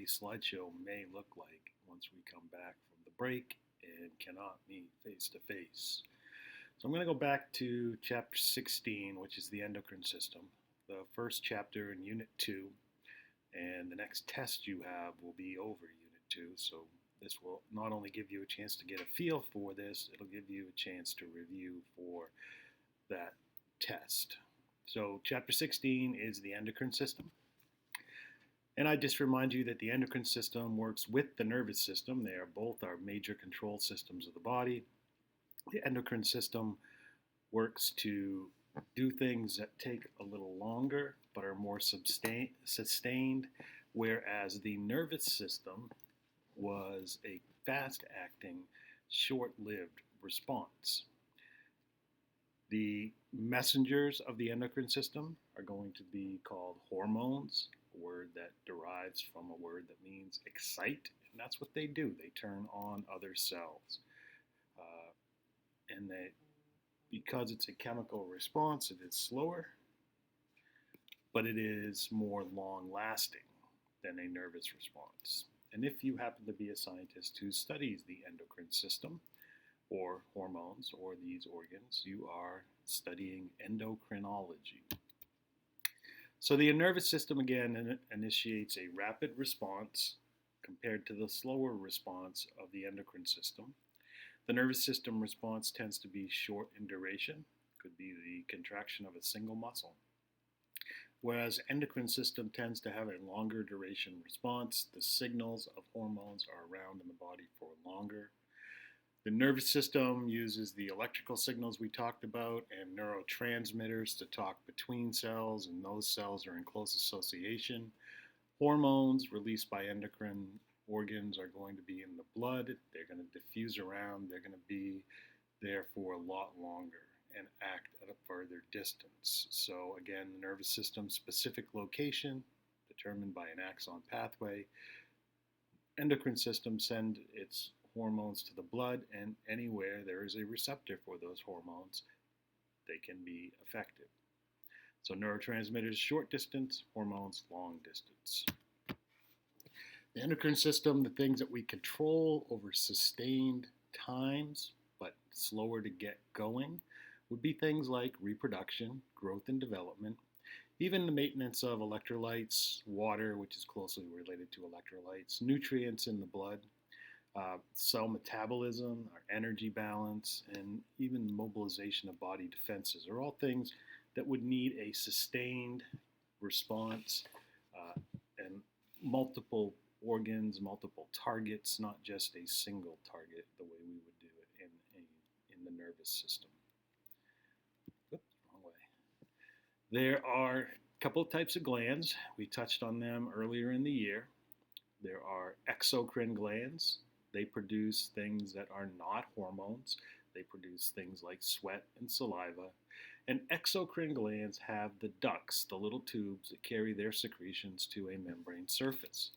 the slideshow may look like once we come back from the break and cannot meet face to face. So I'm going to go back to chapter 16, which is the endocrine system, the first chapter in Unit 2, and the next test you have will be over Unit 2. So this will not only give you a chance to get a feel for this, it'll give you a chance to review for that test. So chapter 16 is the endocrine system. And I just remind you that the endocrine system works with the nervous system. They are both our major control systems of the body. The endocrine system works to do things that take a little longer but are more sustained, whereas the nervous system was a fast-acting, short-lived response. The messengers of the endocrine system are going to be called hormones, a word that derives from a word that means excite, and that's what they do. They turn on other cells. And they, because it's a chemical response, it is slower, but it is more long-lasting than a nervous response. And if you happen to be a scientist who studies the endocrine system, or hormones, or these organs, you are studying endocrinology. So the nervous system, again, initiates a rapid response compared to the slower response of the endocrine system. The nervous system response tends to be short in duration, could be the contraction of a single muscle, whereas endocrine system tends to have a longer duration response. The signals of hormones are around in the body for longer. The nervous system uses the electrical signals we talked about and neurotransmitters to talk between cells, and those cells are in close association. Hormones released by endocrine organs are going to be in the blood. They're going to diffuse around. They're going to be there for a lot longer and act at a further distance. So again, the nervous system specific location determined by an axon pathway. Endocrine system send its hormones to the blood, and anywhere there is a receptor for those hormones, they can be effective. So neurotransmitters short distance, hormones long distance. The endocrine system, the things that we control over sustained times, but slower to get going, would be things like reproduction, growth and development, even the maintenance of electrolytes, water, which is closely related to electrolytes, nutrients in the blood, cell metabolism, our energy balance, and even mobilization of body defenses are all things that would need a sustained response and multiple organs, multiple targets, not just a single target the way we would do it in the nervous system. Oops, wrong way. There are a couple of types of glands. We touched on them earlier in the year. There are exocrine glands. They produce things that are not hormones. They produce things like sweat and saliva. And exocrine glands have the ducts, the little tubes that carry their secretions to a membrane surface.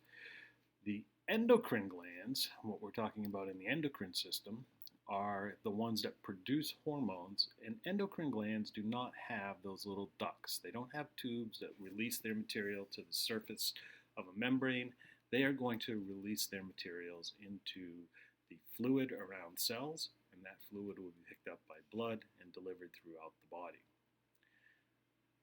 The endocrine glands, what we're talking about in the endocrine system, are the ones that produce hormones, and endocrine glands do not have those little ducts. They don't have tubes that release their material to the surface of a membrane. They are going to release their materials into the fluid around cells, and that fluid will be picked up by blood and delivered throughout the body.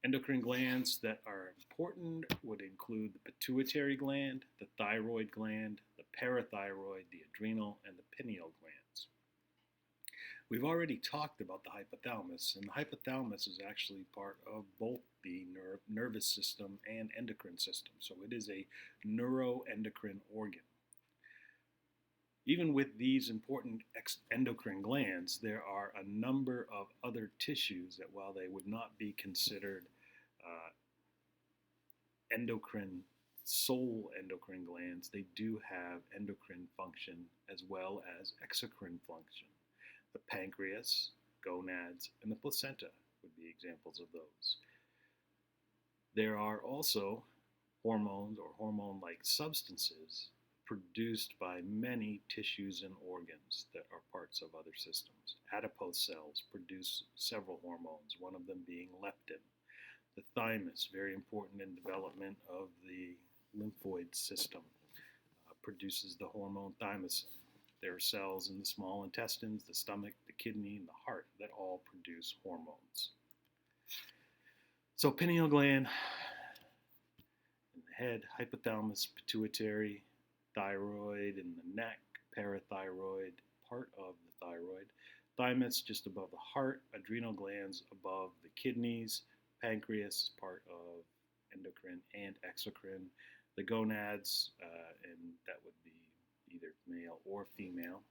Endocrine glands that are important would include the pituitary gland, the thyroid gland, the parathyroid, the adrenal, and the pineal glands. We've already talked about the hypothalamus, and the hypothalamus is actually part of both the nervous system and endocrine system, so it is a neuroendocrine organ. Even with these important endocrine glands, there are a number of other tissues that, while they would not be considered sole endocrine glands, they do have endocrine function as well as exocrine function. The pancreas, gonads, and the placenta would be examples of those. There are also hormones or hormone-like substances produced by many tissues and organs that are parts of other systems. Adipose cells produce several hormones, one of them being leptin. The thymus, very important in development of the lymphoid system. produces the hormone thymosin. There are cells in the small intestines, the stomach, the kidney, and the heart that all produce hormones. So pineal gland in the head, hypothalamus, pituitary, thyroid in the neck, parathyroid, part of the thyroid, thymus just above the heart, adrenal glands above the kidneys, pancreas part of endocrine and exocrine, the gonads, and that would be either male or female.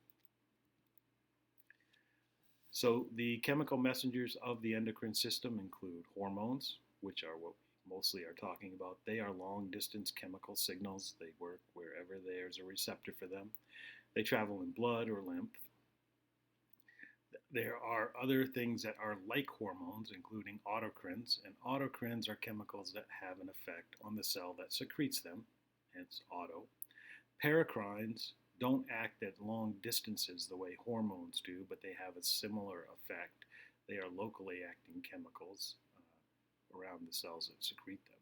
So the chemical messengers of the endocrine system include hormones, which are what we mostly are talking about. They are long-distance chemical signals. They work wherever there's a receptor for them. They travel in blood or lymph. There are other things that are like hormones, including autocrines, and autocrines are chemicals that have an effect on the cell that secretes them, hence auto. Paracrines don't act at long distances the way hormones do, but they have a similar effect. They are locally acting chemicals around the cells that secrete them.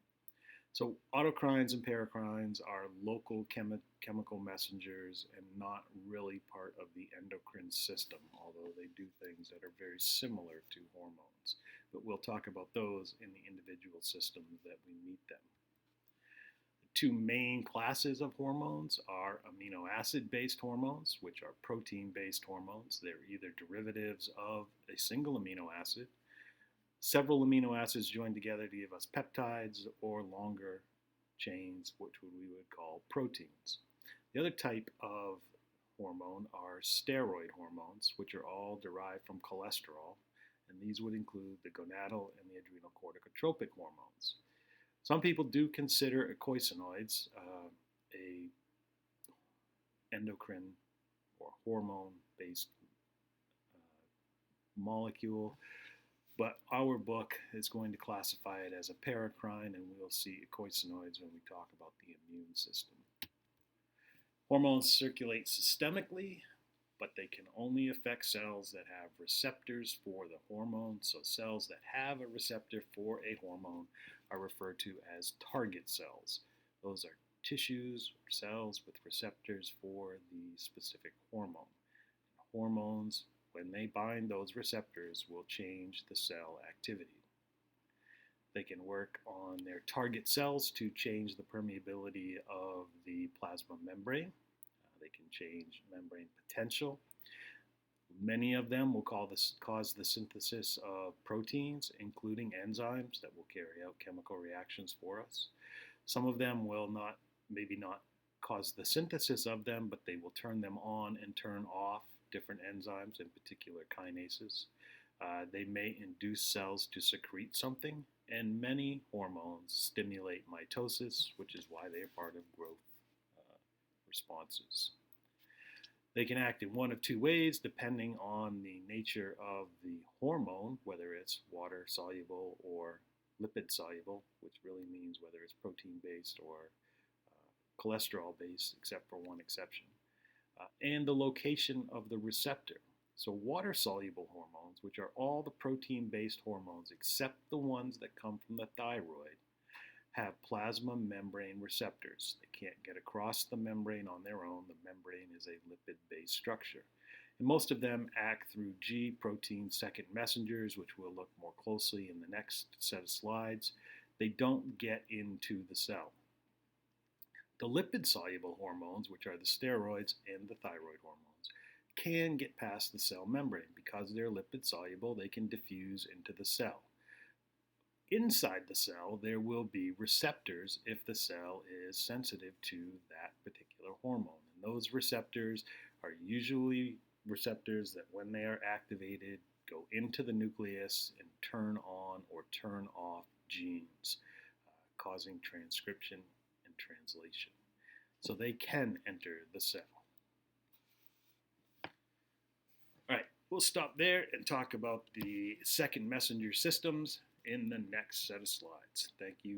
So autocrines and paracrines are local chemical messengers and not really part of the endocrine system, although they do things that are very similar to hormones. But we'll talk about those in the individual systems that we meet them. The two main classes of hormones are amino acid-based hormones, which are protein-based hormones. They're either derivatives of a single amino acid, several amino acids joined together to give us peptides, or longer chains, which we would call proteins. The other type of hormone are steroid hormones, which are all derived from cholesterol, and these would include the gonadal and the adrenal corticotropic hormones. Some people do consider eicosanoids a endocrine or hormone-based molecule, but our book is going to classify it as a paracrine, and we'll see eicosanoids when we talk about the immune system. Hormones circulate systemically, but they can only affect cells that have receptors for the hormone. So cells that have a receptor for a hormone are referred to as target cells. Those are tissues or cells with receptors for the specific hormone. Hormones, when they bind those receptors, will change the cell activity. They can work on their target cells to change the permeability of the plasma membrane. They can change membrane potential. Many of them will cause the synthesis of proteins, including enzymes that will carry out chemical reactions for us. Some of them will maybe not cause the synthesis of them, but they will turn them on and turn off different enzymes, in particular kinases. They may induce cells to secrete something, and many hormones stimulate mitosis, which is why they are part of growth responses. They can act in one of two ways depending on the nature of the hormone, whether it's water soluble or lipid soluble, which really means whether it's protein based or cholesterol based, except for one exception, and the location of the receptor. So water soluble hormones, which are all the protein based hormones except the ones that come from the thyroid, have plasma membrane receptors. They can't get across the membrane on their own. The membrane is a lipid-based structure. And most of them act through G protein second messengers, which we'll look more closely in the next set of slides. They don't get into the cell. The lipid-soluble hormones, which are the steroids and the thyroid hormones, can get past the cell membrane. Because they're lipid-soluble, they can diffuse into the cell. Inside the cell, there will be receptors if the cell is sensitive to that particular hormone. And those receptors are usually receptors that, when they are activated, go into the nucleus and turn on or turn off genes, causing transcription and translation. So they can enter the cell. All right, we'll stop there and talk about the second messenger systems in the next set of slides. Thank you.